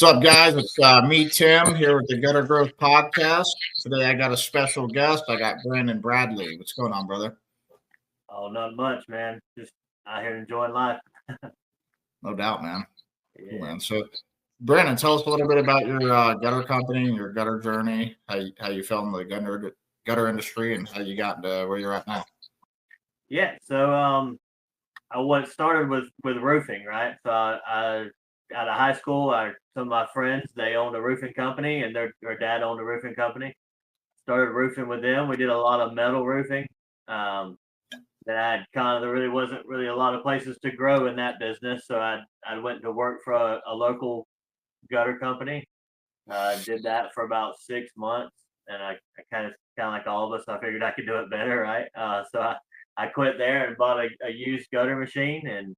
What's up, guys? It's me, Tim, here with the Gutter Growth Podcast. Today I got a special guest. I got Brandon Bradley. What's going on, brother? Oh, not much, man. Just out here enjoying life. No doubt, man. Cool, Yeah. man. So, Brandon, tell us a little bit about your gutter company and your gutter journey, how you fell in the gutter industry, and how you got into where you're at now. Yeah. So what started with roofing, right? So I out of high school, some of my friends, they owned a roofing company, and their dad owned a roofing company. Started roofing with them. We did a lot of metal roofing. That I had there really wasn't really a lot of places to grow in that business, so I went to work for a local gutter company. Did that for about 6 months, and I kind of like all of us, I figured I could do it better, right? So I quit there and bought a used gutter machine, and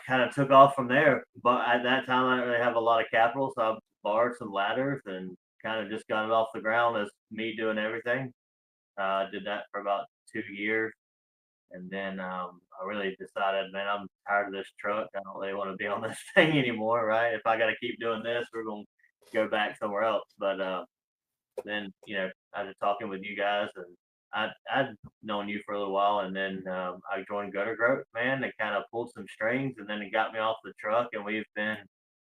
kind of took off from there. But at that time, I didn't really have a lot of capital, so I borrowed some ladders and kind of just got it off the ground as me doing everything. Did that for about 2 years. And then I really decided, man, I'm tired of this truck. I don't really want to be on this thing anymore, right? If I got to keep doing this, we're going to go back somewhere else. But then, I was talking with you guys, and I'd known you for a little while, and then I joined Gutter Growth, man. They kind of pulled some strings, and then it got me off the truck, and we've been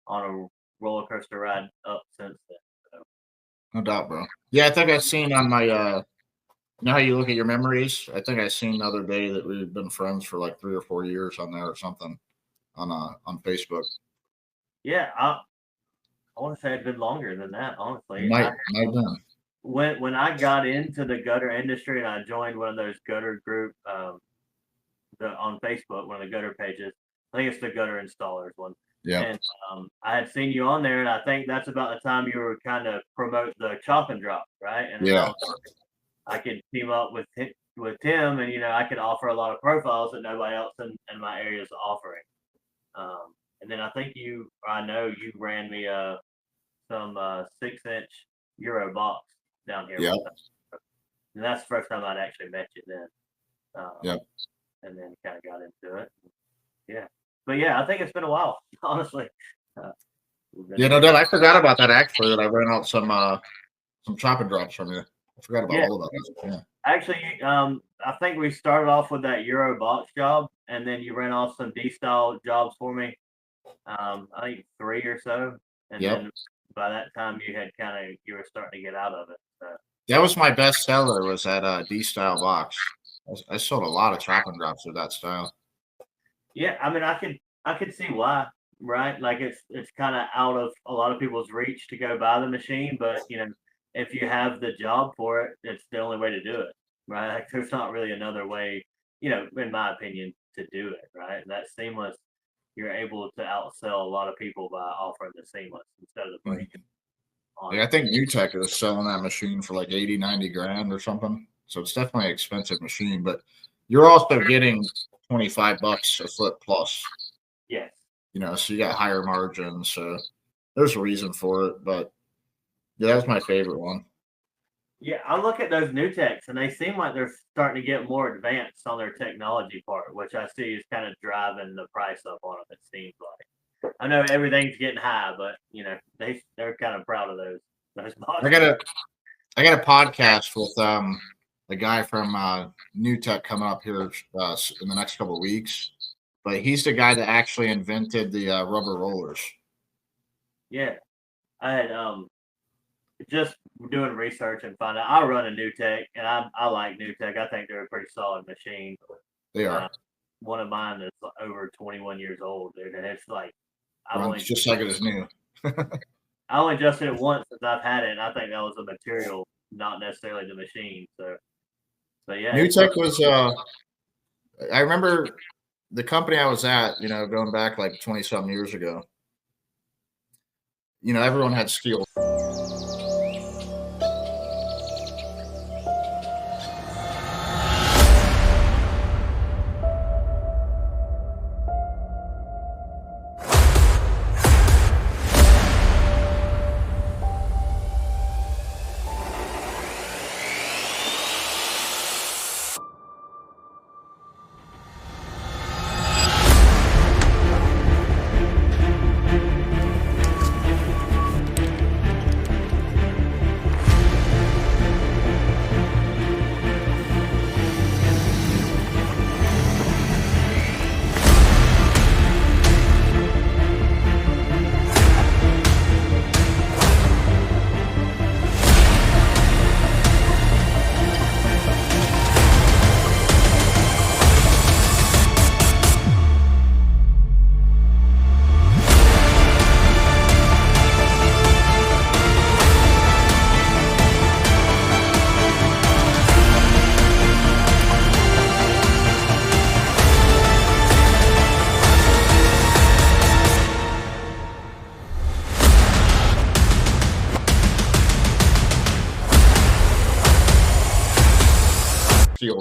on a roller coaster ride up since then. So. No doubt, bro. Yeah, I think I've seen on my you know how you look at your memories? I think I seen the other day that we've been friends for like 3 or 4 years on there or something on Facebook. Yeah, I want to say it'd been longer than that, honestly. Might have been. When I got into the gutter industry and I joined one of those gutter group on Facebook, one of the gutter pages. I think it's the gutter installers one. Yeah. And I had seen you on there, and I think that's about the time you were kind of promote the chop and drop, right? And yeah. I could team up with Tim, and I could offer a lot of profiles that nobody else in my area is offering. And then I know you ran me some 6-inch Euro box down here. Yeah. And that's the first time I'd actually met you then. Yep. And then kind of got into it. Yeah. But yeah, I think it's been a while, honestly. Yeah, no doubt. I forgot about that actually. That I ran out some chop and drops from you. I forgot about all of that. Yeah. Actually, I think we started off with that Euro box job, and then you ran off some D-style jobs for me. I think 3 or so, and then by that time you were starting to get out of it. So. That was my best seller. Was that D-style box? I sold a lot of chop and drops with that style. Yeah, I mean, I could see why, right? Like it's kind of out of a lot of people's reach to go buy the machine, but if you have the job for it, it's the only way to do it, right? Like there's not really another way, in my opinion, to do it, right? That seamless, you're able to outsell a lot of people by offering the seamless instead of the break. Yeah, I think New Tech is selling that machine for like 80, 90 grand or something. So it's definitely an expensive machine, but you're also getting $25 a foot plus. Yes. So you got higher margins. So there's a reason for it, but yeah, that's my favorite one. Yeah, I look at those new techs, and they seem like they're starting to get more advanced on their technology part, which I see is kind of driving the price up on them. It seems like. I know everything's getting high, but they're kind of proud of those boxes. I got a podcast with a guy from New Tech coming up here in the next couple of weeks, but he's the guy that actually invented the rubber rollers. Yeah, I had just doing research and find out. I run a New Tech, and I like New Tech. I think they're a pretty solid machine. They are. One of mine is over 21 years old, dude, and it's like runs just like it is new. I only adjusted it once since I've had it, and I think that was the material, not necessarily the machine. So yeah. New Tech was. I remember the company I was at. Going back like 20-something years ago. Everyone had steel.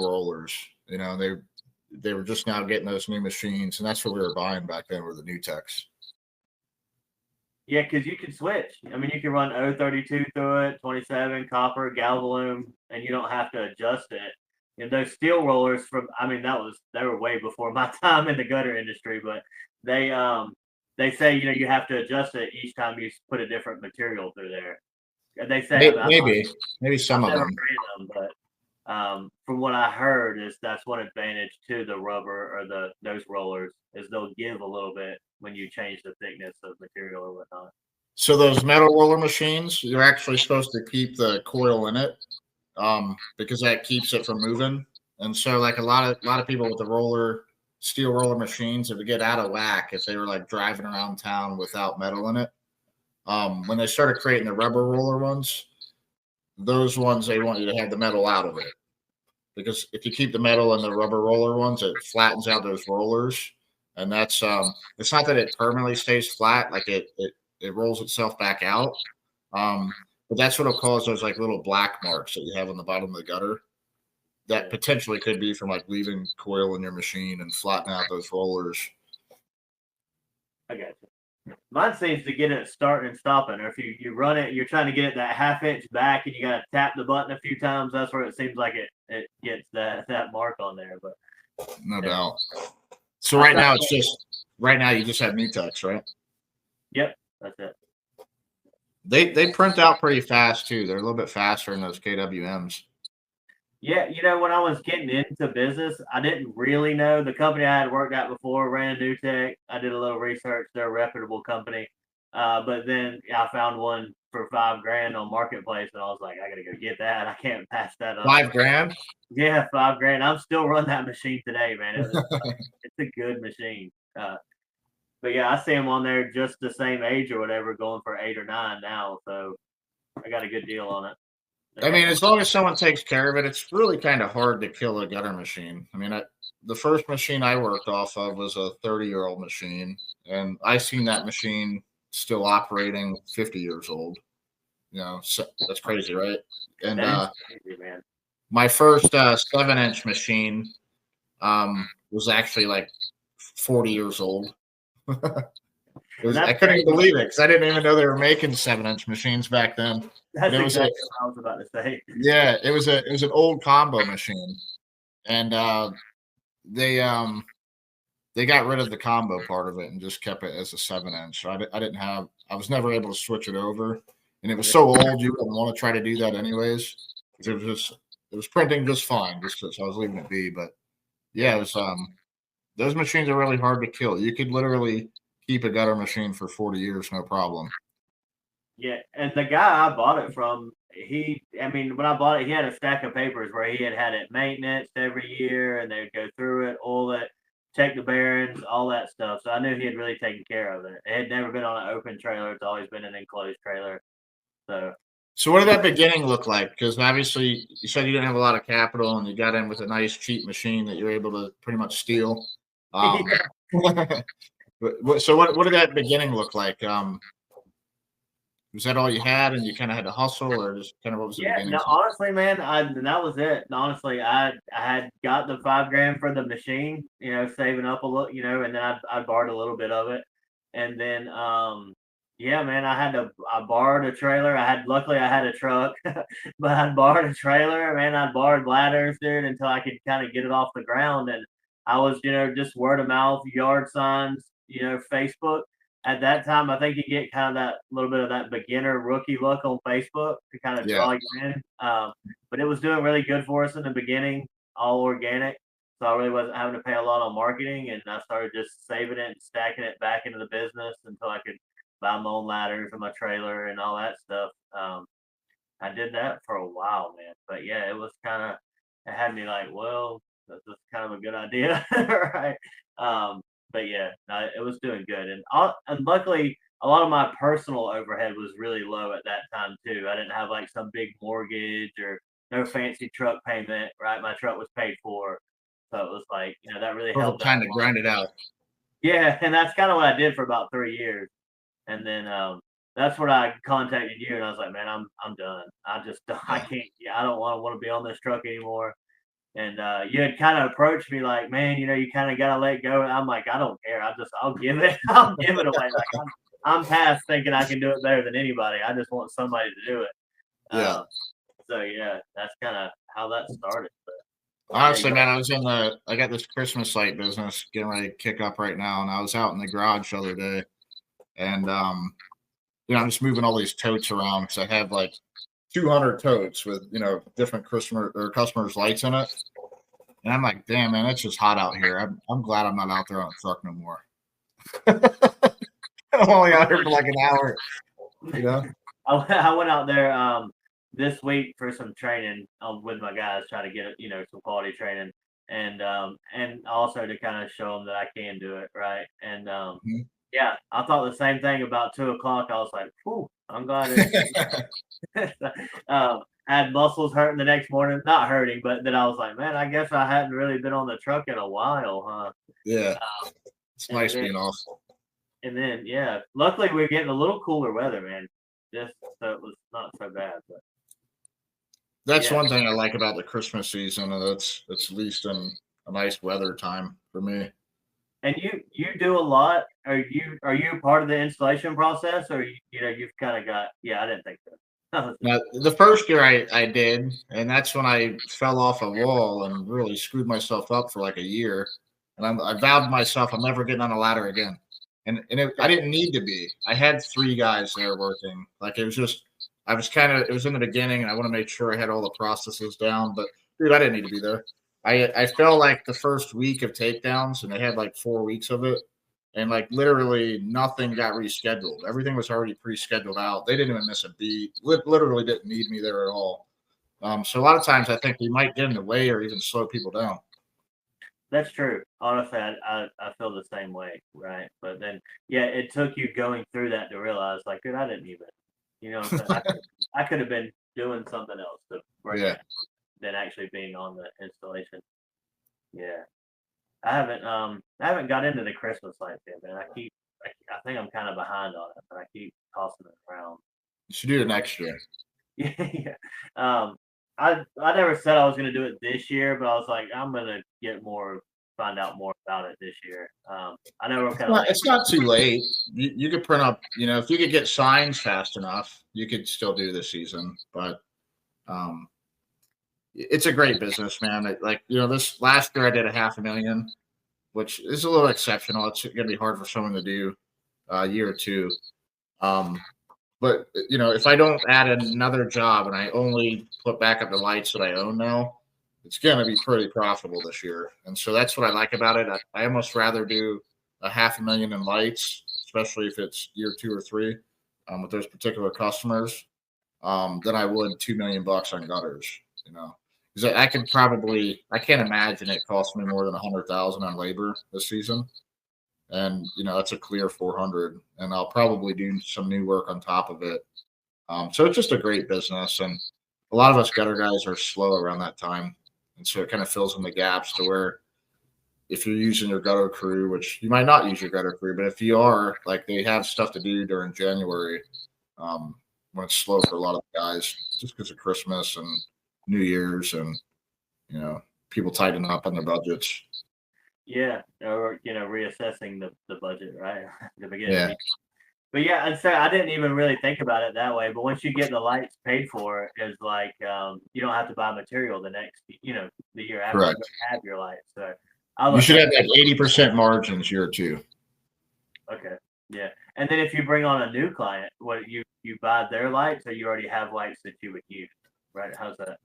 rollers. They were just now getting those new machines, and that's what we were buying back then were the new techs. Yeah, because you can switch. I mean, you can run 032 through it, 27 copper, Galvalume, and you don't have to adjust it. And those steel rollers they were way before my time in the gutter industry, but they say you have to adjust it each time you put a different material through there. And they say maybe some I've of never them. ran them, but from what I heard is that's one advantage to the rubber or those rollers is they'll give a little bit when you change the thickness of material or whatnot. So those metal roller machines, you're actually supposed to keep the coil in it, because that keeps it from moving. And so, like a lot of people with the steel roller machines, it would get out of whack if they were like driving around town without metal in it. When they started creating the rubber roller ones, those ones they want you to have the metal out of it, because if you keep the metal in the rubber roller ones, it flattens out those rollers, and that's it's not that it permanently stays flat, like it rolls itself back out. But that's what'll cause those like little black marks that you have on the bottom of the gutter. That potentially could be from like leaving coil in your machine and flattening out those rollers. I got you. Mine seems to get it starting and stopping, or if you run it, you're trying to get it that half-inch back, and you got to tap the button a few times. That's where it seems like it gets that mark on there. But no doubt. So right now you just have new techs, right? Yep, that's it. They print out pretty fast too. They're a little bit faster than those KWMs. Yeah, when I was getting into business, I didn't really know the company I had worked at before ran a new tech. I did a little research; they're a reputable company. But then I found one for $5,000 on Marketplace, and I was like, I gotta go get that. I can't pass that up. $5,000? Yeah, $5,000. I'm still running that machine today, man. It's a good machine. But yeah, I see them on there just the same age or whatever, going for 8 or 9 now. So I got a good deal on it. I mean, as long as someone takes care of it, it's really kind of hard to kill a gutter machine. I mean, the first machine I worked off of was a 30-year-old machine, and I seen that machine still operating 50 years old. So that's crazy, right? And crazy, man. My first 7-inch machine was actually like 40 years old. I couldn't even believe it because I didn't even know they were making 7-inch machines back then. That's exactly what I was about to say. Yeah, it was an old combo machine, and they got rid of the combo part of it and just kept it as a 7-inch. So I was never able to switch it over, and it was so old you wouldn't want to try to do that anyways. It was printing just fine, so I was leaving it be. But yeah, it was those machines are really hard to kill. You could literally keep a gutter machine for 40 years, no problem. Yeah, and the guy I bought it from, when I bought it, he had a stack of papers where he had it maintenance every year, and they would go through it, oil it, check the bearings, all that stuff. So I knew he had really taken care of it. It had never been on an open trailer; it's always been an enclosed trailer. So what did that beginning look like? Because obviously you said you didn't have a lot of capital, and you got in with a nice cheap machine that you're able to pretty much steal. So what did that beginning look like? Was that all you had, and you kind of had to hustle, or just kind of what was the beginning? No, honestly, man, that was it. Honestly, I had got the $5,000 for the machine, saving up a little, and then I borrowed a little bit of it, and then yeah, man, I borrowed a trailer. Luckily I had a truck, but I borrowed a trailer, man. I borrowed ladders, dude, until I could kind of get it off the ground, and I was, just word of mouth, yard signs, Facebook. At that time, I think you get kind of that little bit of that beginner rookie look on Facebook to kind of draw you in. But it was doing really good for us in the beginning, all organic. So I really wasn't having to pay a lot on marketing, and I started just saving it and stacking it back into the business until I could buy my own ladders and my trailer and all that stuff. I did that for a while, man. But yeah, it had me like, well, that's kind of a good idea, right? But yeah, no, it was doing good, and luckily a lot of my personal overhead was really low at that time too. I didn't have like some big mortgage or no fancy truck payment. Right, my truck was paid for, so it was like that really helped. Time to grind it out. Yeah, and that's kind of what I did for about 3 years, and then that's when I contacted you, and I was like, man, I'm done. I can't. Yeah, I don't want to be on this truck anymore. And you had kind of approached me like, man, you kind of gotta let go. And I'm like, I don't care. I'll give it, I'll give it away. Like I'm past thinking I can do it better than anybody. I just want somebody to do it. Yeah. So yeah, that's kind of how that started. But Honestly, yeah, man, I got this Christmas light business getting ready to kick up right now, and I was out in the garage the other day, and I'm just moving all these totes around because I have like 200 totes with different customers' lights in it, and I'm like, damn, man, it's just hot out here. I'm glad I'm not out there on a truck no more. I'm only out here for like an hour, you know. I went out there this week for some training with my guys, trying to get some quality training, and also to kind of show them that I can do it right. And Mhm. yeah, I thought the same thing about 2 o'clock. I was like, "Whew, I'm glad it." I had muscles hurting the next morning, not hurting, but then I was like, "Man, I guess I hadn't really been on the truck in a while, huh?" Yeah, it's And nice then being off. yeah, luckily we're getting a little cooler weather, man. Just so it was not so bad, but That's yeah. one thing I like about the Christmas season, and it's at least in a nice weather time for me. And you do a lot. Are you part of the installation process, or you've kind of got? Yeah, I didn't think so. Now, the first year I did, and that's when I fell off a wall and really screwed myself up for like a year. And I vowed to myself I'm never getting on a ladder again. I didn't need to be. I had 3 guys there working. Like it was just I was kind of it was in the beginning, and I want to make sure I had all the processes down. But dude, I didn't need to be there. I fell like the first week of takedowns, and they had like 4 weeks of it, and like literally nothing got rescheduled. Everything was already pre-scheduled out. They didn't even miss a beat. Literally didn't need me there at all. So a lot of times I think we might get in the way or even slow people down. That's true. Honestly, I feel the same way, right? But then, yeah, it took you going through that to realize, like, dude, I didn't even, what I'm saying? I could have been doing something else to bring Yeah. it than actually being on the installation. Yeah, I haven't got into the Christmas lights yet, man. I think I'm kind of behind on it, but I keep tossing it around. You should do it next year. Yeah. Um, I never said I was gonna do it this year, but I was like, I'm gonna find out more about it this year. I know we're It's kind of not, late. it's not too late. You could print up, if you could get signs fast enough, you could still do this season. But um, it's a great business, man. This last year I did a 500,000, which is a little exceptional. It's going to be hard for someone to do a year or two. Um, but if I don't add another job and I only put back up the lights that I own now, it's going to be pretty profitable this year. And so that's what I like about it. I almost rather do a 500,000 in lights, especially if it's year 2 or 3 with those particular customers, than I would $2 million on gutters. Because I can't imagine it cost me more than 100,000 on labor this season, and that's a clear 400, and I'll probably do some new work on top of it. So it's just a great business, and a lot of us gutter guys are slow around that time, and so it kind of fills in the gaps to where if you're using your gutter crew, which you might not use your gutter crew, but if you are, like they have stuff to do during January, um, when it's slow for a lot of guys, just because of Christmas and New Year's, and you know people tighten up on their budgets. Yeah, or reassessing the budget, right? The beginning of the Yeah, year. But yeah, and so I didn't even really think about it that way. But once you get the lights paid for, it's like you don't have to buy material the year after you correct. have your lights. So I You look should at have like 80% margins year 2. okay, yeah. And then if you bring on a new client, what you buy their lights, or you already have lights that you would use, right? How's that?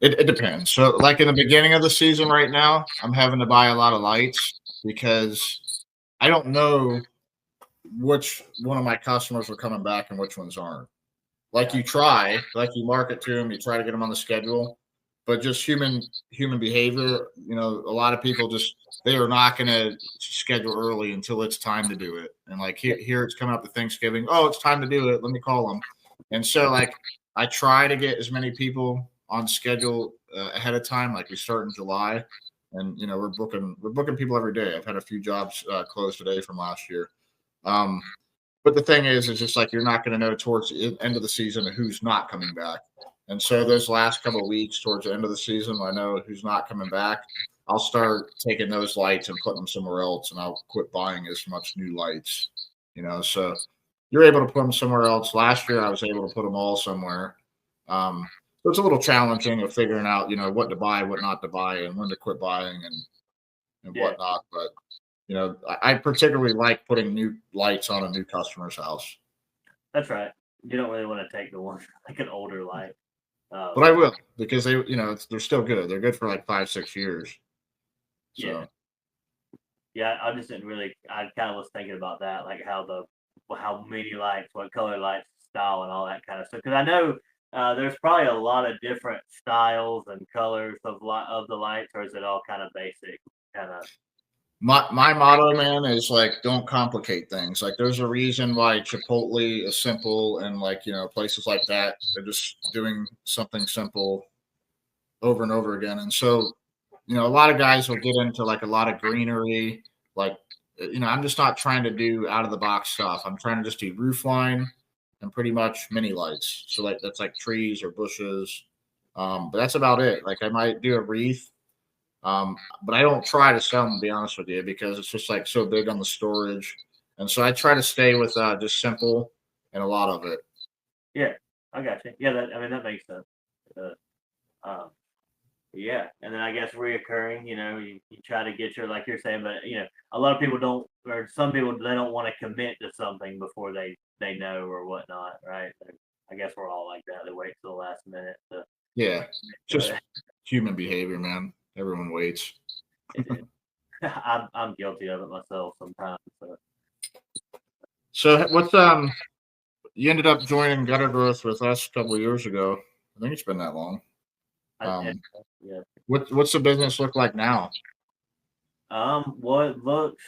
It depends. So, like in the beginning of the season right now, I'm having to buy a lot of lights because I don't know which one of my customers are coming back and which ones aren't. Like Yeah, you market to them, you try to get them on the schedule, but just human behavior. A lot of people just they are not going to schedule early until it's time to do it. And like here it's coming up to Thanksgiving. Oh, it's time to do it. Let me call them. And so like I try to get as many people on schedule ahead of time. Like we start in July, and we're booking people every day. I've had a few jobs closed today from last year. Um, but the thing is just like you're not going to know towards the end of the season who's not coming back. And so those last couple of weeks towards the end of the season, I know who's not coming back. I'll start taking those lights and putting them somewhere else, and I'll quit buying as much new lights. So you're able to put them somewhere else. Last year, I was able to put them all somewhere. So it's a little challenging of figuring out, what to buy, what not to buy, and when to quit buying and Yeah, whatnot. But I particularly like putting new lights on a new customer's house. that's right. You don't really want to take the one like an older light. But I will because they're still good. They're good for like 5-6 years. Yeah, So yeah. I just didn't really. I kind of was thinking about that, like how many lights, what color lights, style, and all that kind of stuff. Because I know there's probably a lot of different styles and colors of the lights, or is it all kind of basic? Kind of. my motto, man, is like don't complicate things. Like there's a reason why Chipotle is simple and like places like that they're just doing something simple over and over again. And so a lot of guys will get into like a lot of greenery. Like, I'm just not trying to do out of the box stuff. I'm trying to just do roof line and pretty much mini lights. So like that's like trees or bushes. But that's about it. Like I might do a wreath. But I don't try to sell them, to be honest with you, because it's just like so big on the storage. And so I try to stay with just simple and a lot of it. Yeah, I got you. Yeah, that makes sense. Uh, um, Yeah, and then I guess reoccurring, you try to get your like you're saying, but a lot of people don't, or some people they don't want to commit to something before they know or whatnot, right? I guess we're all like that. They wait till the last minute to Yeah, do just it. human behavior, man. Everyone waits. I'm guilty of it myself sometimes. So So what's you ended up joining Gutter Growth with us a couple of years ago. I think it's been that long. I, it, Um, yeah. what's the business look like now? What looks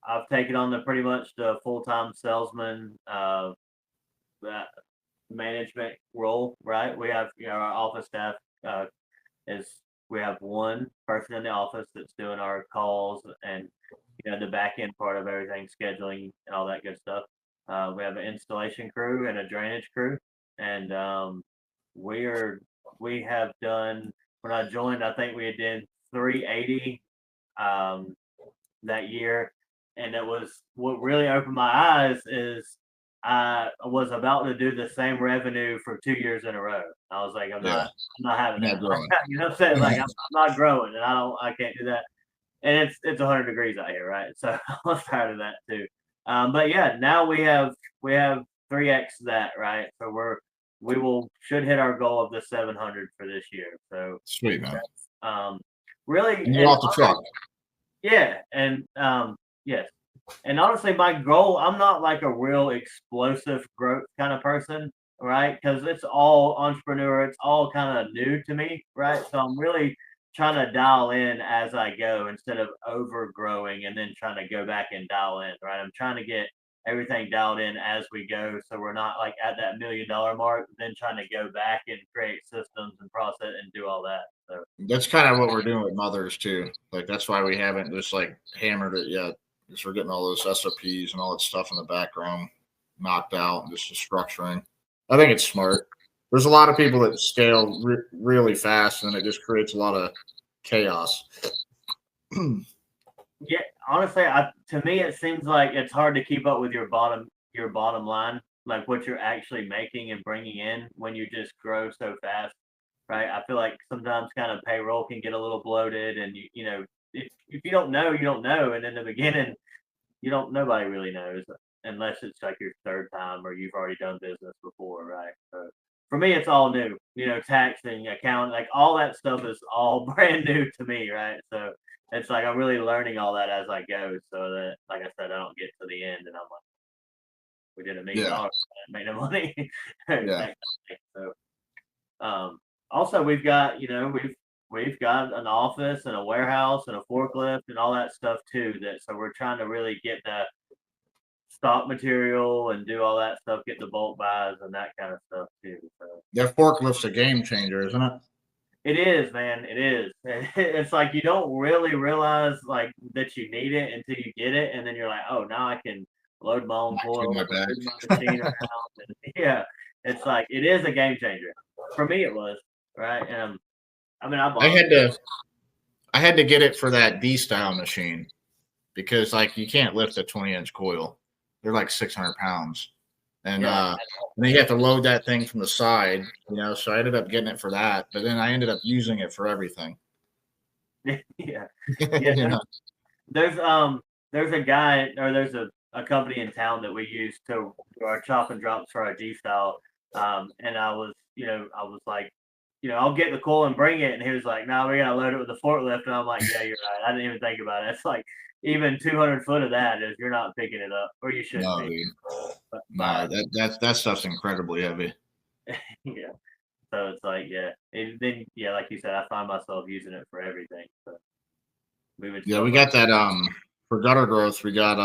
I've taken on the pretty much the full time salesman that management role, right? We have our office staff uh, is we have one person in the office that's doing our calls and the back end part of everything, scheduling and all that good stuff. We have an installation crew and a drainage crew, and we have done when I joined. I think we had done 380 um, that year, and it was what really opened my eyes is I was about to do the same revenue for 2 years in a row. I was like, Yeah, I'm not having not that. Like, growing. you know what I'm saying? Like, I'm not growing, and I can't do that. And it's 100 degrees out here, right? So I'm tired of that too. But yeah, now we have 3x that, right? So should hit our goal of the 700 for this year. So Sweet, man. um, really, And you and off the truck. yeah, and yes, and honestly, my goal, I'm not like a real explosive growth kind of person, right? Because it's all entrepreneur, it's all kind of new to me, right? So I'm really trying to dial in as I go instead of overgrowing and then trying to go back and dial in, right? I'm trying to get everything dialed in as we go, so we're not like at that $1 million mark, then trying to go back and create systems and process and do all that. So That's kind of what we're doing with mothers too. Like that's why we haven't just like hammered it yet. Because we're getting all those SOPs and all that stuff in the background knocked out and just the structuring. I think it's smart. There's a lot of people that scale really fast and it just creates a lot of chaos. yeah, honestly, to me it seems like it's hard to keep up with your bottom line, like what you're actually making and bringing in when you just grow so fast, right? I feel like sometimes kind of payroll can get a little bloated, and if you don't know, you don't know, and in the beginning, nobody really knows unless it's like your third time or you've already done business before, right? So for me, it's all new. Taxing, accounting, like all that stuff is all brand new to me, right? So it's like I'm really learning all that as I go, so that, like I said, I don't get to the end and I'm like, we did $1 million, Yeah, made no money. That yeah. kind of thing. So also we've got we've got an office and a warehouse and a forklift and all that stuff too. So we're trying to really get the stock material and do all that stuff, get the bulk buys and that kind of stuff too. So That forklift's a game changer, isn't it? it is, man. It is. It's like you don't really realize like that you need it until you get it, and then you're like, oh, now I can load my own Not in coils my and back. move my machine around. And, yeah, it's like it is a game changer. For me, it was right. I mean, I I bought had to I had to get it for that D style machine because like you can't lift a 20-inch coil. They're like 600 pounds. And yeah, then you have to load that thing from the side, so I ended up getting it for that, but then I ended up using it for everything. yeah, yeah. you know. There's there's a guy or there's a company in town that we use to do our chop and drops for our G style. And I was like, I'll get the coil and bring it. And he was like, no, we're gonna load it with the forklift. And I'm like, yeah, you're right. I didn't even think about it. It's like even 200 foot of that is you're not picking it up, or you shouldn't No, be. dude. By No, that stuff's incredibly heavy. yeah. So it's like, yeah. And then yeah, like you said, I find myself using it for everything. So moving Yeah, stuff we around. got that for gutter growth, we got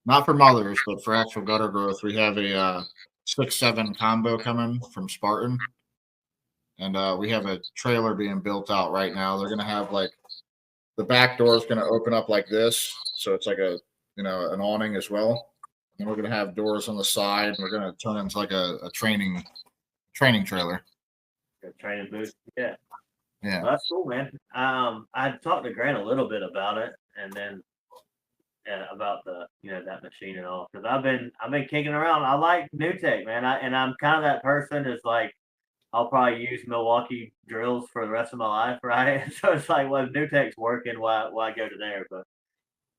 not for mothers, but for actual gutter growth, we have a 6-7 combo coming from Spartan. And we have a trailer being built out right now. They're gonna have like the back door is gonna open up like this, so it's like a an awning as well. And we're gonna have doors on the side, and we're gonna turn it into like a training trailer. Training booth. Yeah. Yeah. Well, that's cool, man. I talked to Grant a little bit about it, and then about the that machine and all, because I've been kicking around. I like New Tech, man. I'm kind of that person is like I'll probably use Milwaukee drills for the rest of my life, right? So it's like, well, if New Tech's working, why go to there? But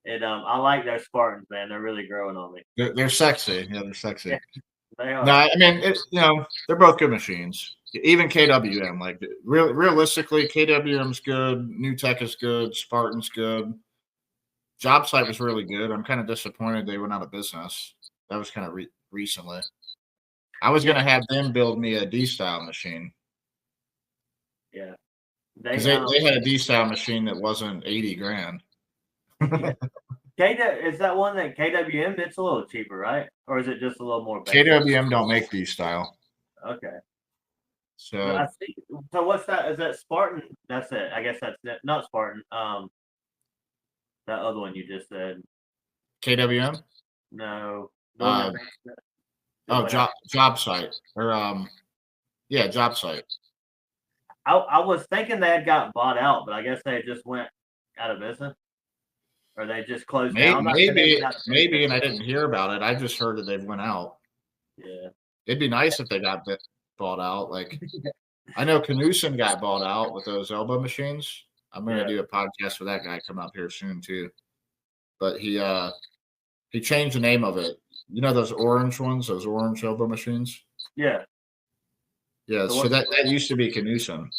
I like those Spartans, man. They're really growing on me. They're sexy. Yeah, they're sexy. Yeah, they No, are. I mean, they're both good machines. Even KWM, like realistically, KWM's good. New Tech is good. Spartan's good. Job site was really good. I'm kind of disappointed they went out of business. That was kind of recently. I was Yeah, gonna have them build me a D style machine yeah. because They they had a D style machine that wasn't 80 grand. yeah. Is that one that KWM? It's a little cheaper, right? Or is it just a little more basic? KWM don't make D style, Okay. But I so see. So what's that? Is that Spartan? That's it. I guess that's it. Not Spartan. That other one you just said. KWM. No, the one Uh, that that went out. job site or yeah, job site. I was thinking they had got bought out, but I guess they just went out of business, or they just closed down. I'm not saying they went out of Maybe, business. and I didn't hear about it. I just heard that they went out. Yeah. It'd be nice if they got bought out. Like I know Canuson got bought out with those elbow machines. I'm gonna Yeah. do a podcast for that guy come up here soon too. But he changed the name of it. You know those orange ones, those orange elbow machines? Yeah. Yeah, So so what? that used to be Canuson.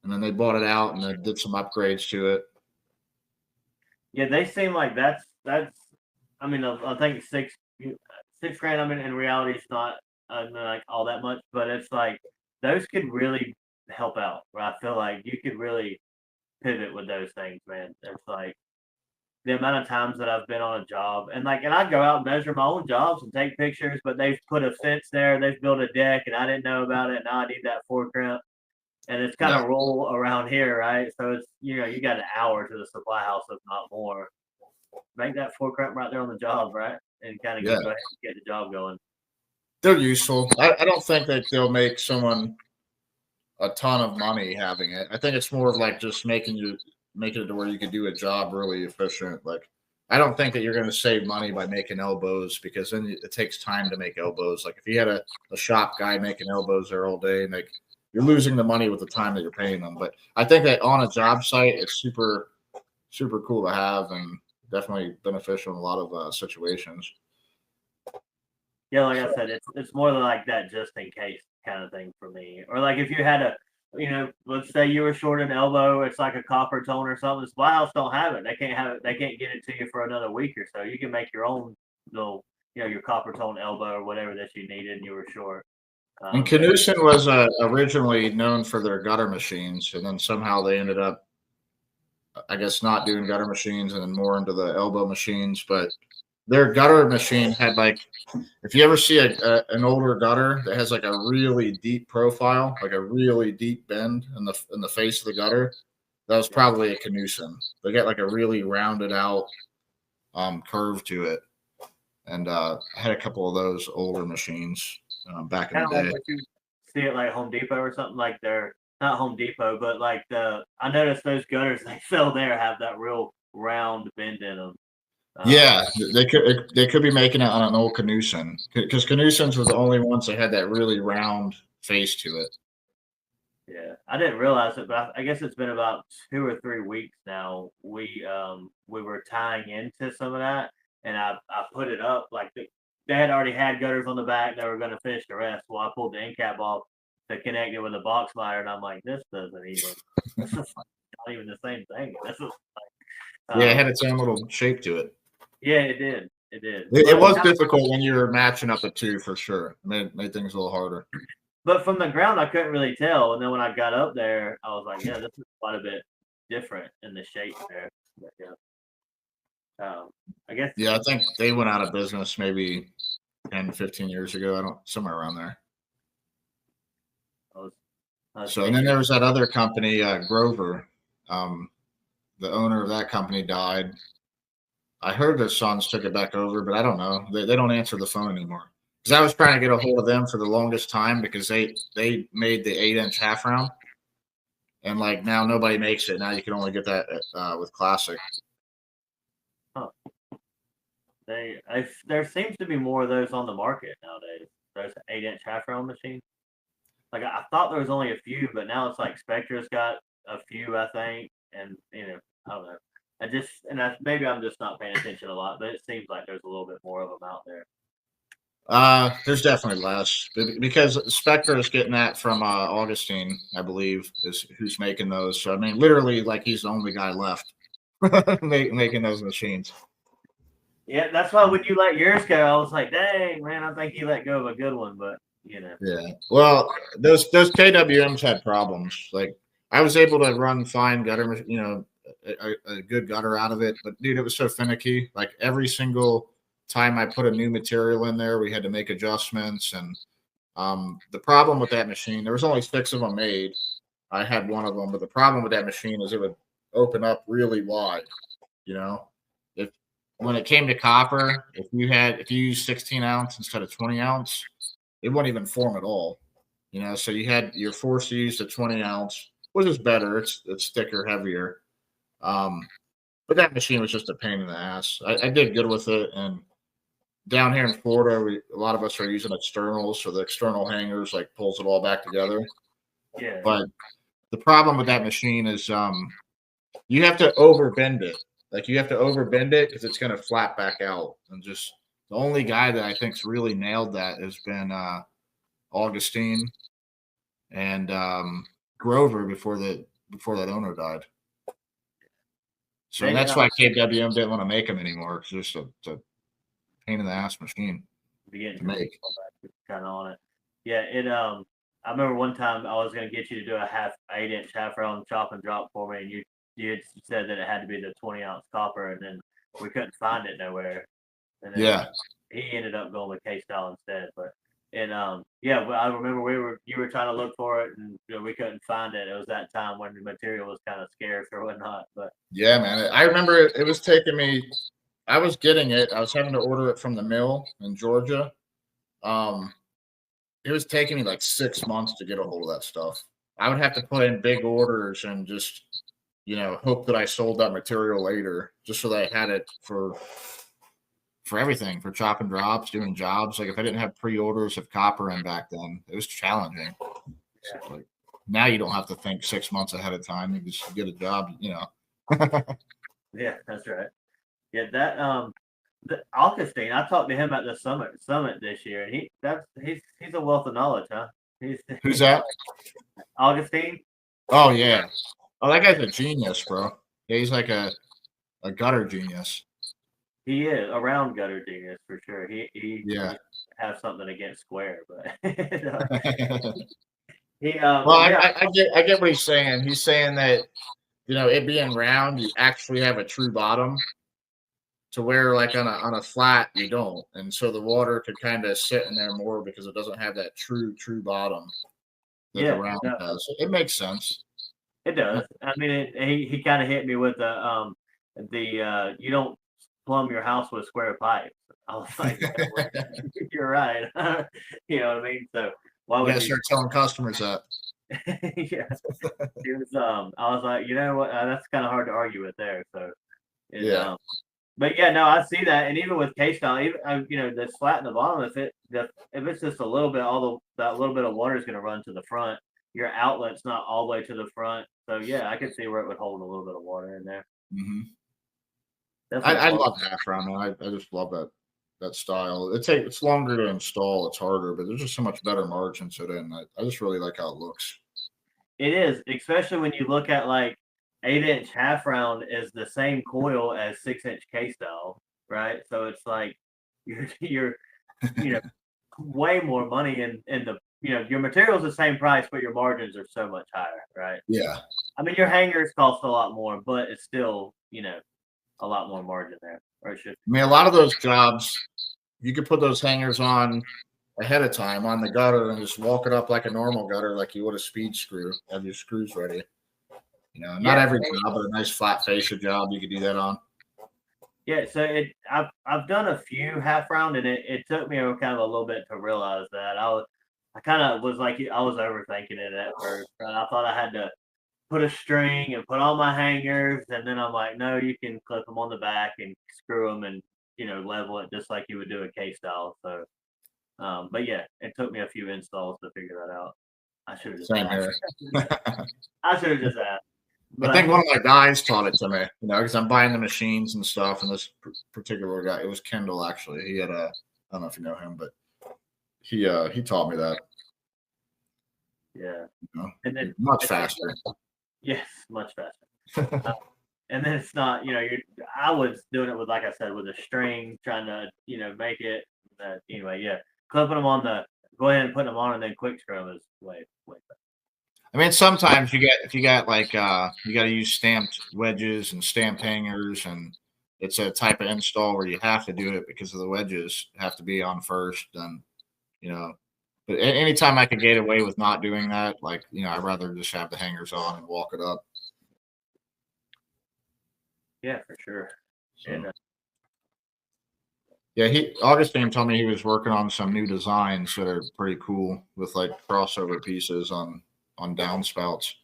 And then they bought it out and then did some upgrades to it. Yeah, they seem like that's. I mean, I think 6 grand. I mean, in reality, it's not like all that much, but it's like those could really help out. Where I feel like you could really pivot with those things, man. It's like the amount of times that I've been on a job and I go out and measure my own jobs and take pictures, but they've put a fence there, they've built a deck, and I didn't know about it. Now I need that fork crimp, and it's kind Yeah. of roll around here, right? So it's you got an hour to the supply house, if not more. Make that fork crimp right there on the job, right? And kind of Yeah. go ahead and get the job going. They're useful. I don't think that they'll make someone a ton of money having it. I think it's more of like just making it to where you can do a job really efficient. Like I don't think that you're going to save money by making elbows because then it takes time to make elbows. Like if you had a shop guy making elbows there all day, and like you're losing the money with the time that you're paying them. But I think that on a job site, it's super cool to have and definitely beneficial in a lot of situations. Yeah, like I said, it's more like that just in case kind of thing for me. Or like if you had let's say you were short an elbow, it's like a copper tone or something. The supply house don't have it. They can't have it. They can't get it to you for another week or so. You can make your own little, your copper tone elbow or whatever that you needed, and you were short. And Canuson was originally known for their gutter machines, and then somehow they ended up, I guess, not doing gutter machines and then more into the elbow machines. But their gutter machine had like, if you ever see an older gutter that has like a really deep profile, like a really deep bend in the face of the gutter, that was probably a Canuson. They got like a really rounded out curve to it, and I had a couple of those older machines. back in the Kind of like day. what you see at like Home Depot or something. Like they're not Home Depot, but like I noticed those gutters they sell there have that real round bend in them. Yeah, they could be making it on an old Canusen because Canusens were the only ones that had that really round face to it. Yeah, I didn't realize it, but I guess it's been about 2 or 3 weeks now. We were tying into some of that, and I put it up like they had already had gutters on the back. They were going to finish the rest. Well, I pulled the end cap off to connect it with a box miter, and I'm like, this is not even the same thing. This is Yeah, it um, had its own little shape to it. yeah, it did, it did. It was difficult when you were matching up the two for sure. Made things a little harder. But from the ground, I couldn't really tell, and then when I got up there, I was like, yeah, this is quite a bit different in the shape there. But yeah. I guess Yeah, I think they went out of business maybe 10, 15 years ago. I don't somewhere around there. I was, I was So, and then thinking, there was that other company, Grover. Um, the owner of that company died. I heard their sons took it back over, but I don't know. They don't answer the phone anymore. Because I was trying to get a hold of them for the longest time because they made the 8-inch half round, and like now nobody makes it. Now you can only get that with Classic. huh, there seems to be more of those on the market nowadays. Those 8-inch half round machines. Like I thought there was only a few, but now it's like Spectre's got a few, I think, and I don't know. Maybe I'm just not paying attention a lot, but it seems like there's a little bit more of them out there. There's definitely less because Spectre is getting that from Augustine, I believe, is who's making those. So I mean, literally, like he's the only guy left making those machines. Yeah, that's why when you let yours go, I was like, dang, man, I think you let go of a good one, but Yeah. Well, those KWMs had problems. Like I was able to run fine gutter, a good gutter out of it, but dude, it was so finicky. Like every single time I put a new material in there, we had to make adjustments. And the problem with that machine, there was only 6 of them made. I had one of them, but the problem with that machine is it would open up really wide. You know, if when it came to copper, if you used 16 ounce instead of 20 ounce, it wouldn't even form at all. So you're forced to use the 20 ounce, which is better. It's thicker, heavier. But that machine was just a pain in the ass. I did good with it, and down here in Florida, a lot of us are using externals, so the external hangers like pulls it all back together. yeah, But the problem with that machine is you have to overbend it. Like you have to overbend it because it's going to flat back out. And just the only guy that I think's really nailed that has been Augustine and Grover before that owner died. So and they that's why KWM didn't want to make them anymore. It's just a pain in the ass machine to make. kind of on it. Yeah, I remember one time I was gonna get you to do a 8-inch half round chop and drop for me, and you had said that it had to be the 20-ounce copper, and then we couldn't find it nowhere. And then Yeah. he ended up going with K style instead. But yeah, I remember you were trying to look for it, and we couldn't find it. It was that time when the material was kind of scarce or whatnot. But Yeah, man. I remember it was taking me. I was getting it. I was having to order it from the mill in Georgia. Um, it was taking me like 6 months to get a hold of that stuff. I would have to put in big orders and just, hope that I sold that material later, just so that I had it for everything, for chop and drops, doing jobs. Like if I didn't have pre-orders of copper in back then, it was challenging. yeah. So, like now you don't have to think 6 months ahead of time. You just get a job, Yeah, that's right. Yeah, the Augustine. I talked to him at the summit this year, and he's a wealth of knowledge, huh? Who's that? Augustine. Oh yeah. Oh, that guy's a genius, bro. Yeah, he's like a gutter genius. He is a round gutter genius for sure. He Yeah. has something against square, but he Well, yeah, I get what he's saying. He's saying that it being round, you actually have a true bottom, to where like on a flat you don't, and so the water could kind of sit in there more because it doesn't have that true bottom that the yeah, round no, has. It makes sense. it does. I mean, he kind of hit me with the you don't plumb your house with square pipes. I was like, you're right. You know what I mean? So why You would gotta you? start telling customers that. Yeah, it was. I was like, you know what? That's kind of hard to argue with there. So it. Yeah. But yeah, no, I see that, and even with K style, even the slat in the bottom, if it's just a little bit, that little bit of water is going to run to the front. Your outlet's not all the way to the front, so yeah, I could see where it would hold a little bit of water in there. Hmm. Definitely I close. love half round, man. I just love that style. It's longer to install, it's harder, but there's just so much better margin to it, and I just really like how it looks. It is, especially when you look at like 8-inch half round is the same coil as 6-inch K style, right? So it's like you're you know way more money in the your material's the same price, but your margins are so much higher, right? Yeah. I mean, your hangers cost a lot more, but it's still, a lot more margin there, or it should. I mean, a lot of those jobs, you could put those hangers on ahead of time on the gutter and just walk it up like a normal gutter, like you would a speed screw. Have your screws ready. Not Yeah, every job, but a nice flat fascia job you could do that on. yeah. So I've done a few half round, and it took me kind of a little bit to realize that I kind of was like I was overthinking it at first. Right? I thought I had to put a string and put on my hangers, and then I'm like, no, you can clip them on the back and screw them and level it just like you would do a K style. So, but yeah, it took me a few installs to figure that out. I should have just Same asked. here. I should have just asked. I But think one of my guys taught it to me, because I'm buying the machines and stuff. And this particular guy, it was Kendall actually. He had I don't know if you know him, but he taught me that. yeah, You know, and then much faster. yes, much faster. And then it's not, I was doing it with, like I said, with a string, trying to, make it. Anyway, yeah, clipping them go ahead and putting them on, and then quick screw 'em is way, way better. I mean, sometimes if you got like you got to use stamped wedges and stamped hangers, and it's a type of install where you have to do it because of the wedges have to be on first. And you know, but anytime I could get away with not doing that, like I'd rather just have the hangers on and walk it up. Yeah, for sure. And So yeah, Augustine told me he was working on some new designs that are pretty cool with like crossover pieces on downspouts.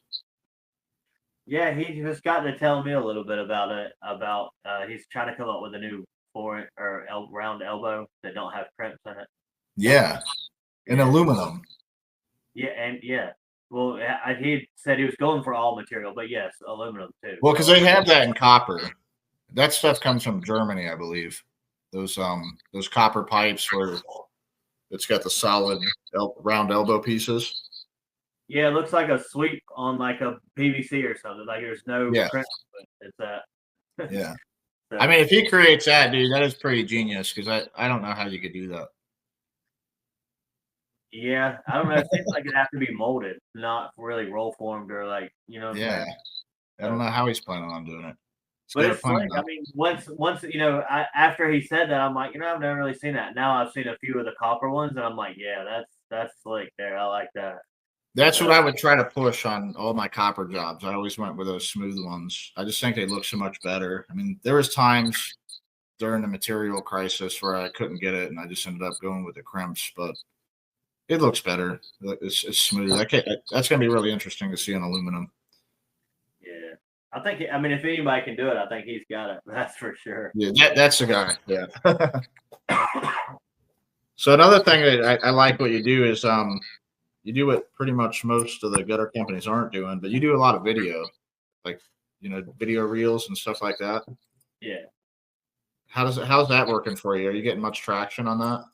yeah, he just got to tell me a little bit about it. About he's trying to come up with a new round elbow that don't have crimps in it. Yeah, in Yeah, aluminum. yeah, and yeah. Well, he said he was going for all material, but yes, aluminum too. Well, because So they have that in copper. That stuff comes from Germany, I believe. Those copper pipes where it's got the solid round elbow pieces. yeah, it looks like a sweep on like a PVC or something. Like there's no Yeah, crimp. It's that. yeah. I So mean, if he creates that, dude, that is pretty genius. Because I don't know how you could do that. yeah, I don't know. It seems like it'd have to be molded, not really roll formed or like what I'm Yeah, saying. I don't So, know how he's planning on doing it. He's but got a it's plan slick. I though. mean, once after he said that, I'm like, I've never really seen that. Now I've seen a few of the copper ones, and I'm like, yeah, that's slick there. I like that. That's what So I would try to push on all my copper jobs. I always went with those smooth ones. I just think they look so much better. I mean, there was times during the material crisis where I couldn't get it, and I just ended up going with the crimps. But it looks better. It's smooth. That's going to be really interesting to see on aluminum. yeah, I think. I mean, if anybody can do it, I think he's got it. That's for sure. Yeah, that's the guy. Yeah. So another thing that I like what you do is you do what pretty much most of the gutter companies aren't doing, but you do a lot of video, like video reels and stuff like that. Yeah. How's that working for you? Are you getting much traction on that?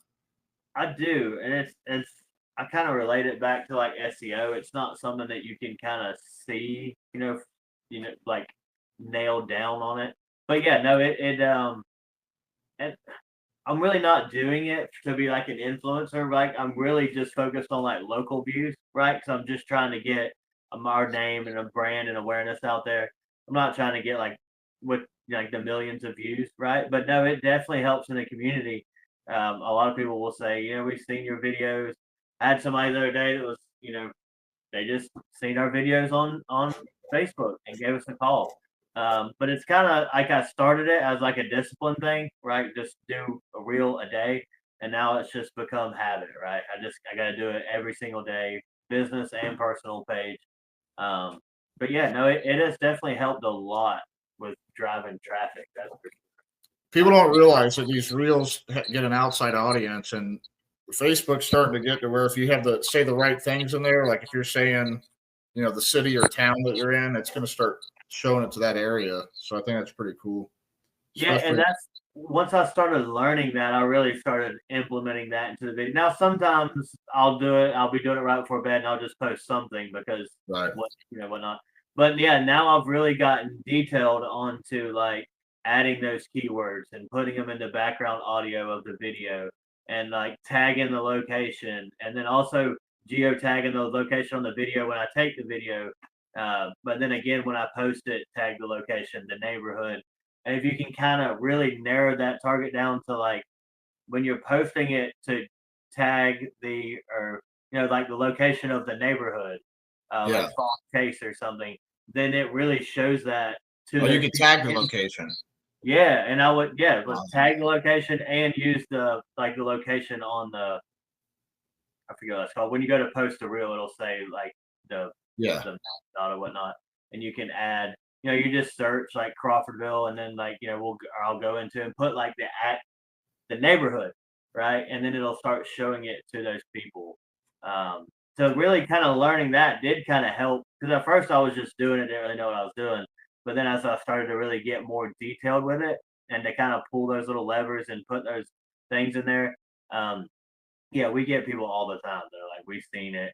I do, and it's I kind of relate it back to like SEO. It's not something that you can kind of see, like nailed down on it. But yeah, no, and I'm really not doing it to be like an influencer. Like I'm really just focused on like local views, right? Because I'm just trying to get our name and a brand and awareness out there. I'm not trying to get like with like the millions of views, right? But no, it definitely helps in the community. A lot of people will say, we've seen your videos. I had somebody the other day that was, they just seen our videos on Facebook and gave us a call. But it's kind of like I started it as like a discipline thing, right? Just do a reel a day, and now it's just become habit, right? I got to do it every single day, business and personal page. Um, but yeah, no, it has definitely helped a lot with driving traffic. That's for People don't realize that these reels get an outside audience, and Facebook's starting to get to where if you have the say the right things in there, like if you're saying, the city or town that you're in, it's going to start showing it to that area. So I think that's pretty cool, Yeah, and especially. that's once I started learning that, I really started implementing that into the video. Now, sometimes I'll do it. I'll be doing it right before bed, and I'll just post something because Right. whatnot. But yeah, now I've really gotten detailed onto like adding those keywords and putting them in the background audio of the video, and like tagging the location, and then also geotagging the location on the video when I take the video. But then again, when I post it, tag the location, the neighborhood, and if you can kind of really narrow that target down to like when you're posting it to tag the or like the location of the neighborhood, like Yeah. Falls Case or something, then it really shows that to Oh, you those can people. tag the location. Yeah, and I would but Awesome. tag the location and use the location on the I forget what it's called. When you go to post a reel, it'll say like the Yeah. the dot or whatnot, and you can add. You just search like Crawfordville, and then like I'll go into and put like the neighborhood, right, and then it'll start showing it to those people. Um, so really, kind of learning that did kind of help because at first I was just doing it, didn't really know what I was doing, but then as I started to really get more detailed with it and to kind of pull those little levers and put those things in there. Um, yeah, we get people all the time. They're like, "We've seen it."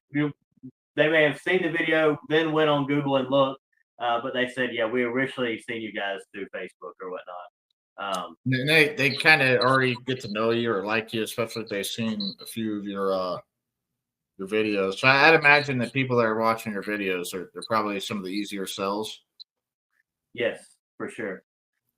They may have seen the video, then went on Google and looked, but they said, "Yeah, we originally seen you guys through Facebook or whatnot." And they kind of already get to know you or like you, especially if they've seen a few of your videos. So I'd imagine that people that are watching your videos they're probably some of the easier sells. Yes, for sure.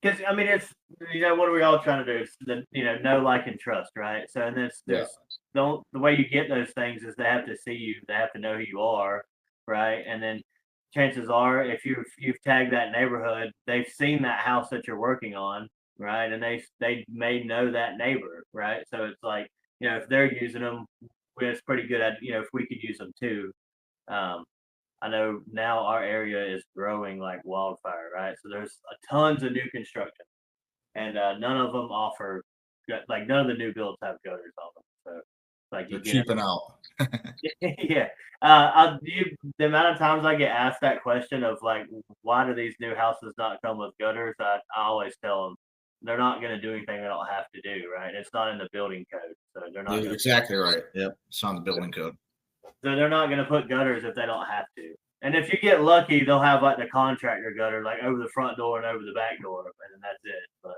Because I mean, it's what are we all trying to do? It's the know, like, and trust, right? So, and Yeah. the way you get those things is they have to see you, they have to know who you are, right? And then chances are, if you've tagged that neighborhood, they've seen that house that you're working on, right? And they may know that neighbor, right? So it's like if they're using them, it's pretty good at if we could use them too. Um, I know now our area is growing like wildfire, right? So there's tons of new construction, and none of them offer like none of the new builds have gutters on them. So like They're you get cheaping out. yeah. The amount of times I get asked that question of like, why do these new houses not come with gutters? I always tell them they're not going to do anything they don't have to do, right? It's not in the building code, so they're not You're going to. exactly right. Yep. It's on the building code. So they're not gonna put gutters if they don't have to. And if you get lucky, they'll have like the contractor gutter, like over the front door and over the back door, and then that's it. But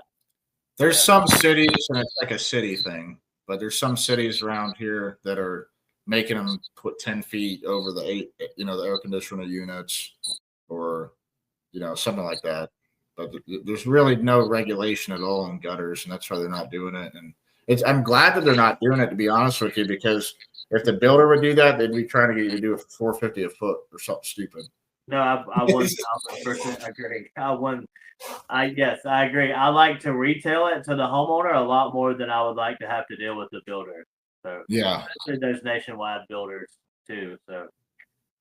There's yeah, some cities, and it's like a city thing, but there's some cities around here that are making them put 10 feet over the the air conditioner units or, something like that. But there's really no regulation at all in gutters, and that's why they're not doing it. And I'm glad that they're not doing it, to be honest with you, because if the builder would do that, they'd be trying to get you to do it for 450 a foot or something stupid. no, I 1000% agree. Yes, I agree. I like to retail it to the homeowner a lot more than I would like to have to deal with the builder. So Yeah. especially those nationwide builders too. So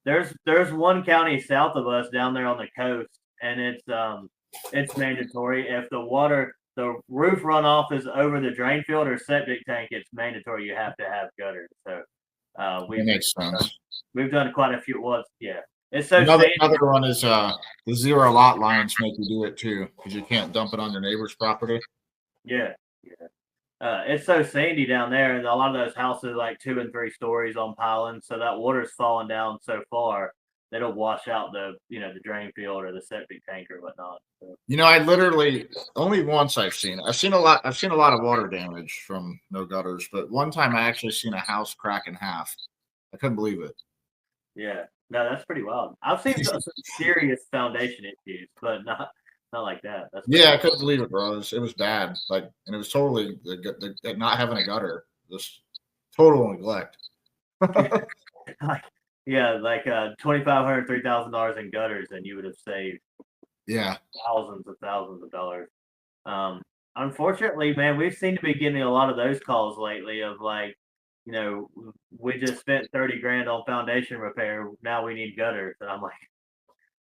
there's one county south of us down there on the coast, and it's mandatory. If the roof runoff is over the drain field or septic tank, it's mandatory you have to have gutters. So That makes sense. we've done quite a few. Well, yeah, it's so Another sandy. one is the zero lot lines make you do it too because you can't dump it on your neighbor's property. Yeah, yeah. It's so sandy down there, and a lot of those houses are like 2 and 3 stories on pylons, so that water's falling down so far that it'll wash out the drain field or the septic tank or whatnot. So, I literally only once I've seen it. I've seen a lot. I've seen a lot of water damage from no gutters, but one time I actually seen a house crack in half. I couldn't believe it. yeah, no, that's pretty wild. I've seen some serious foundation issues, but not like that. That's pretty Yeah, I wild. couldn't believe it, bro. It was bad. Like, and it was totally not having a gutter. Just total neglect. Like, yeah, like $2,500, $3,000 in gutters, and you would have saved. Yeah. thousands of dollars. Um, Unfortunately, man, we seem to be getting a lot of those calls lately of like, you know, we just spent 30 grand on foundation repair. Now we need gutters. And I'm like,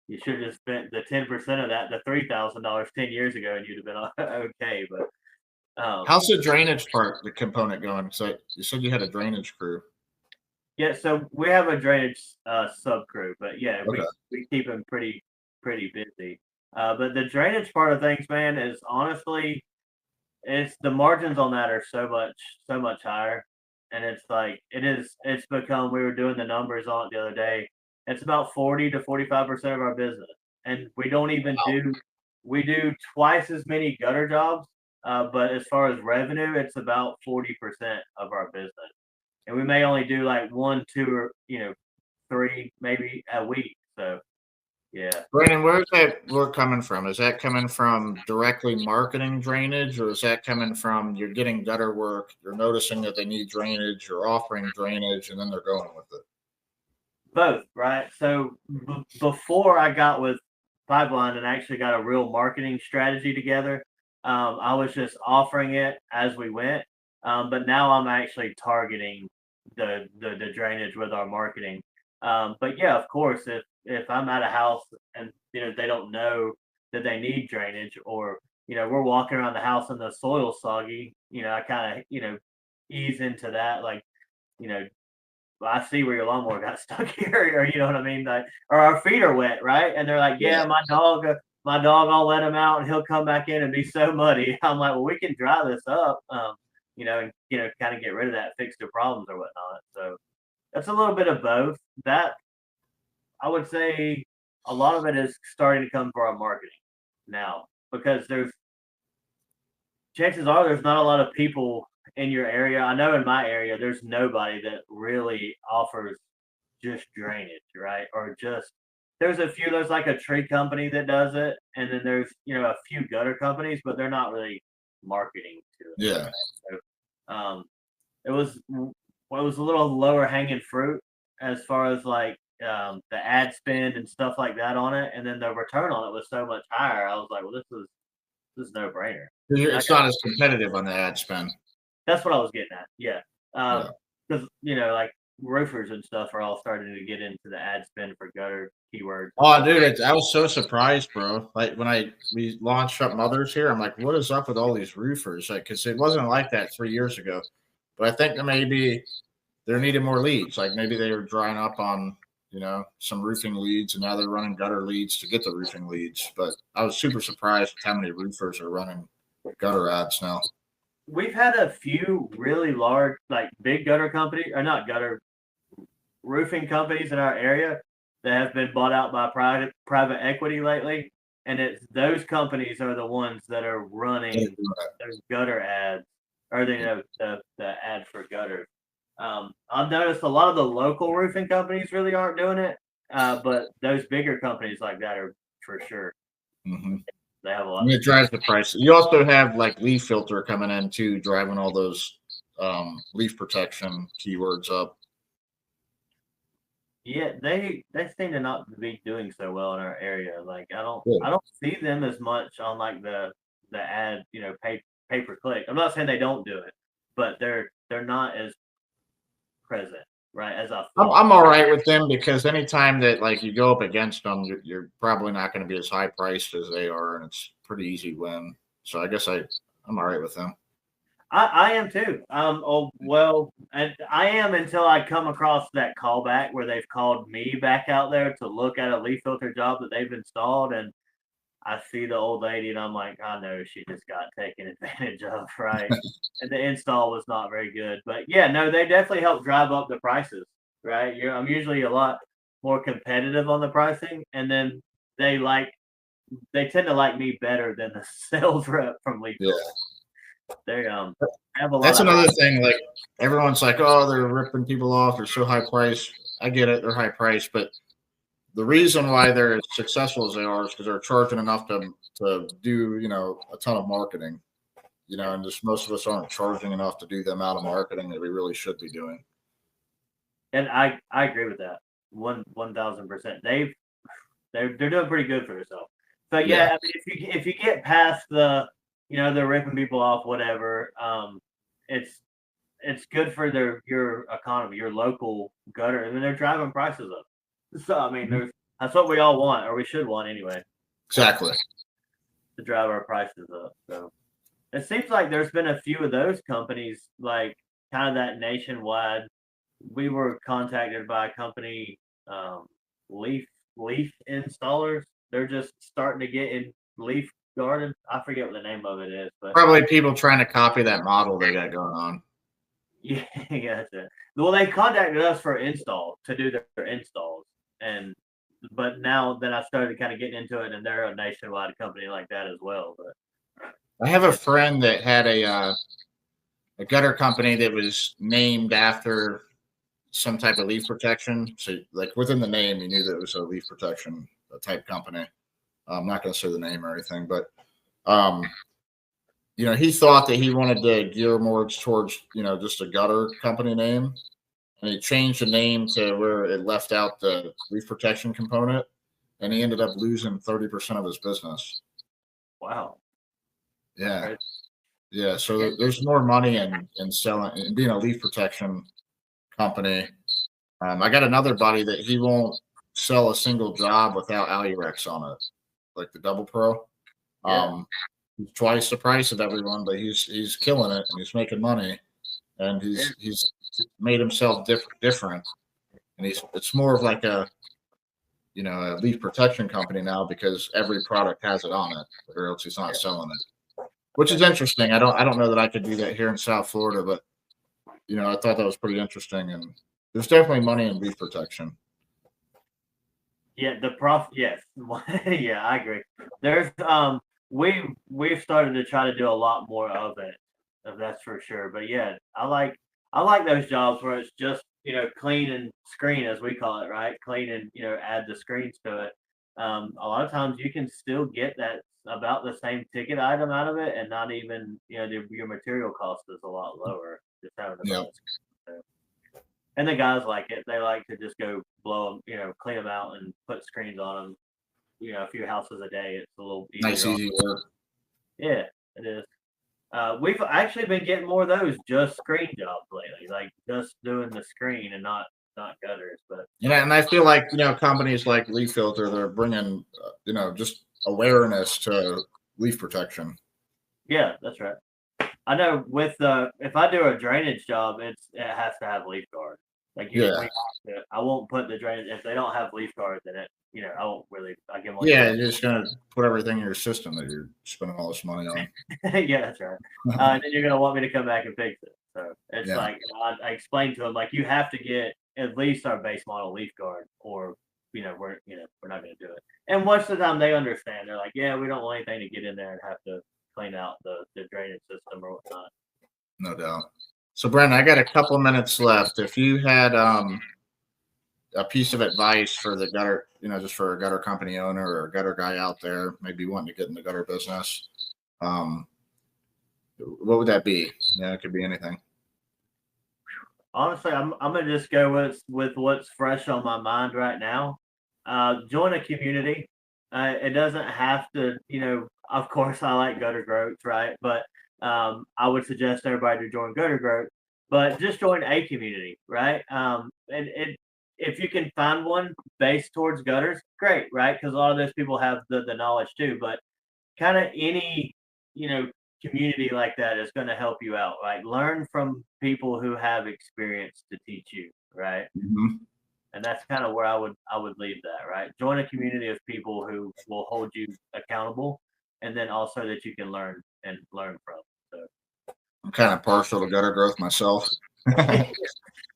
you should have just spent the 10% of that, the $3,000 10 years ago, and you'd have been okay. But How's the drainage part, the component going? So you said you had a drainage crew. yeah, so we have a drainage sub crew, but yeah, Okay. we keep them pretty busy. But the drainage part of things, man, is honestly it's the margins on that are so much higher, and it's like it's become we were doing the numbers on it the other day. It's about 40 to 45% of our business, and we do twice as many gutter jobs. But as far as revenue, it's about 40% of our business, and we may only do like one, two, or three maybe a week. So yeah. Brandon, where's that work coming from? Is that coming from directly marketing drainage, or is that coming from you're getting gutter work, you're noticing that they need drainage, you're offering drainage, and then they're going with it? Both, right? So before I got with Pipeline and actually got a real marketing strategy together, I was just offering it as we went. But now I'm actually targeting the drainage with our marketing. But yeah, of course, if I'm at a house and they don't know that they need drainage, or we're walking around the house and the soil's soggy, I kind of ease into that, like you know well, I see where your lawnmower got stuck here, or you know what I mean, like, or our feet are wet, right? And they're like, Yeah. yeah, my dog, I'll let him out, and he'll come back in and be so muddy. I'm like, well, we can dry this up, and kind of get rid of that, fix the problems or whatnot. So that's a little bit of both. That I would say a lot of it is starting to come from our marketing now, because there's chances are there's not a lot of people in your area. I know in my area, there's nobody that really offers just drainage, right? Or just there's like a tree company that does it, and then there's a few gutter companies, but they're not really marketing to it. Yeah. So, it was well, it was a little lower hanging fruit as far as like the ad spend and stuff like that on it, and then the return on it was so much higher. I was like, well, this is no brainer. And I It's not as competitive on the ad spend. That's what I was getting at. Yeah. Yeah. Because like roofers and stuff are all starting to get into the ad spend for gutter keywords. Oh, dude, I was so surprised, bro. Like when we launched up Mothers here, I'm like, what is up with all these roofers? Like, because it wasn't like that 3 years ago. But I think that maybe they're needing more leads. Like maybe they were drying up on some roofing leads, and now they're running gutter leads to get the roofing leads. But I was super surprised at how many roofers are running gutter ads now. We've had a few really large, like big gutter companies, or not gutter roofing companies in our area that have been bought out by private equity lately, and it's those companies are the ones that are running those gutter ads, or the ad for gutters. I've noticed a lot of the local roofing companies really aren't doing it, but those bigger companies like that are for sure. Mm-hmm. They have a lot. And it drives the price. You also have like leaf filter coming in too, driving all those leaf protection keywords up. Yeah, they seem to not be doing so well in our area. Like Good. I don't see them as much on like the ad, pay per click. I'm not saying they don't do it, but they're not as present, right? As I I'm, thought. I'm all right with them because anytime that like you go up against them, you're probably not going to be as high priced as they are, and it's pretty easy win. So I guess I'm all right with them. I am too. Oh well, and I am until I come across that callback where they've called me back out there to look at a leaf filter job that they've installed, and I see the old lady, and I'm like, I know she just got taken advantage of, right? And the install was not very good. But yeah, no, they definitely help drive up the prices, right? I'm usually a lot more competitive on the pricing, and then they they tend to like me better than the sales rep from Leaf. Yeah. They have a lot That's of another thing. Like everyone's like, oh, they're ripping people off. They're so high priced. I get it. They're high priced, but the reason why they're as successful as they are is because they're charging enough to do a ton of marketing. And just most of us aren't charging enough to do the amount of marketing that we really should be doing. And I agree with that 1,000%. They're doing pretty good for themselves. So yeah, I mean, if you get past the, they're ripping people off, whatever, it's good for your economy, your local gutter. I mean, they're driving prices up. So I mean, that's what we all want, or we should want anyway, Exactly. to drive our prices up. So it seems like there's been a few of those companies, like kind of that nationwide. We were contacted by a company, um, leaf leaf installers. They're just starting to get in leaf garden. I forget what the name of it is, but Probably people trying to copy that model they got going on. yeah, yeah, that's it. Well, they contacted us for install to do their installs, and but now then I started kind of getting into it, and they're a nationwide company like that as well. But I have a friend that had a gutter company that was named after some type of leaf protection. So, like within the name, you knew that it was a leaf protection type company. I'm not going to say the name or anything, but um, he thought that he wanted to gear more towards just a gutter company name, and he changed the name to where it left out the leaf protection component, and he ended up losing 30% of his business. wow, Yeah, right. yeah. Yeah, So there's more money in selling and being a leaf protection company. I got another buddy that he won't sell a single job without Alurex on it, like the Double Pro. yeah, He's twice the price of everyone, but he's killing it and he's making money and yeah, he's made himself different. And it's more of like a leaf protection company now because every product has it on it, or else he's not selling it. Which is interesting. I don't know that I could do that here in South Florida, but I thought that was pretty interesting. And there's definitely money in leaf protection. yeah. The prof, yes, yeah, I agree. There's we've started to try to do a lot more of it, that's for sure. But yeah, I like those jobs where it's just clean and screen, as we call it, right? Clean and add the screens to it. A lot of times you can still get that about the same ticket item out of it, and not even your material cost is a lot lower just having to buy Yeah, the screen. And the guys like it. They like to just go blow them, clean them out and put screens on them. A few houses a day. It's a little nice, easier. easy work. Yeah, it is. We've actually been getting more of those just screen jobs lately, like just doing the screen and not gutters. But And I feel like companies like Leaf Filter, they're bringing just awareness to leaf protection. yeah, that's right. I know with if I do a drainage job, it has to have leaf guard. Like Yeah, I won't put the drainage if they don't have leaf guards in it. I won't really. I give them like yeah, you're just gonna put everything in your system that you're spending all this money on. yeah, that's right. And then you're gonna want me to come back and fix it. So it's Yeah, like I explained to them like you have to get at least our base model leaf guard, or we're not gonna do it. And most of the time they understand. They're like, yeah, we don't want anything to get in there and have to clean out the drainage system or whatnot. no doubt. So, Brandon, I got a couple minutes left. If you had a piece of advice for the gutter, just for a gutter company owner or a gutter guy out there, maybe wanting to get in the gutter business, um, what would that be? Yeah, it could be anything. Honestly, I'm gonna just go with what's fresh on my mind right now. Join a community. It doesn't have to, Of course, I like gutter growth, right? But I would suggest everybody to join gutter growth, but just join a community, right? And if you can find one based towards gutters, great, right? Because a lot of those people have the knowledge too. But kind of any you know community like that is going to help you out, right? Learn from people who have experience to teach you, right? Mhm. And that's kind of where I would leave that, right? Join a community of people who will hold you accountable, and then also that you can learn from. So I'm kind of partial to gutter growth myself. No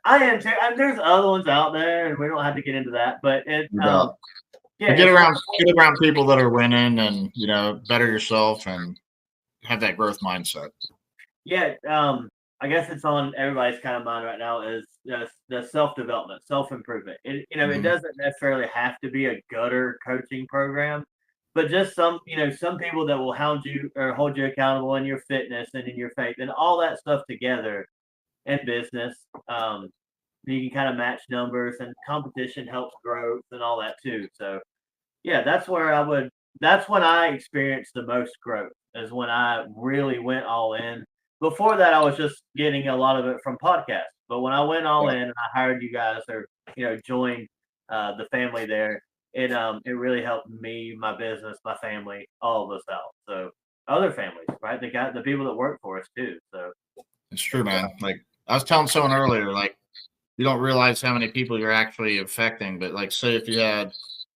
I am too. And there's other ones out there, and we don't have to get into that. But doubt. yeah, But get it's one. around people that are winning and better yourself and have that growth mindset. Yeah, I guess it's on everybody's kind of mind right now is the self development, self improvement. It Mhm. doesn't necessarily have to be a gutter coaching program, but just some people that will hound you or hold you accountable in your fitness and in your faith and all that stuff together in business. You can kind of match numbers, and competition helps growth and all that too. So yeah, that's where that's when I experienced the most growth, is when I really went all in. Before that, I was just getting a lot of it from podcasts. But when I went all Yeah, in and I hired you guys, or joined the family there, it really helped me, my business, my family, all of us out. So other families, right? The people that work for us too. So it's true, it's man. Like I was telling someone earlier, like you don't realize how many people you're actually affecting. But like, say if you had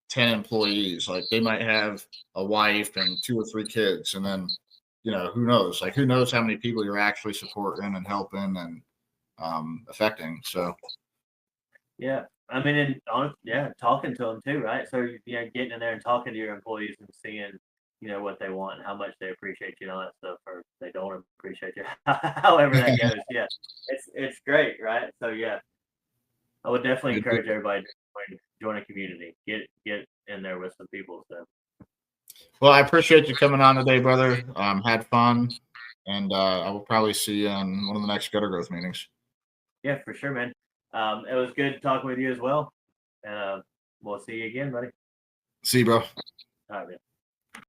10 employees, like they might have a wife and 2 or 3 kids, and then who knows? Like who knows how many people you're actually supporting and helping and affecting. So yeah. I mean, talking to them too, right? So getting in there and talking to your employees and seeing, what they want and how much they appreciate you and all that stuff, or they don't appreciate you, however that goes. Yeah, it's great, right? So yeah, I would definitely good deal. encourage everybody to join a community, get in there with some people. So Well, I appreciate you coming on today, brother. Had fun, and I will probably see you on one of the next Gutter Growth meetings. yeah, for sure, man. It was good talking with you as well, and we'll see you again, buddy. See you, bro. All right, man.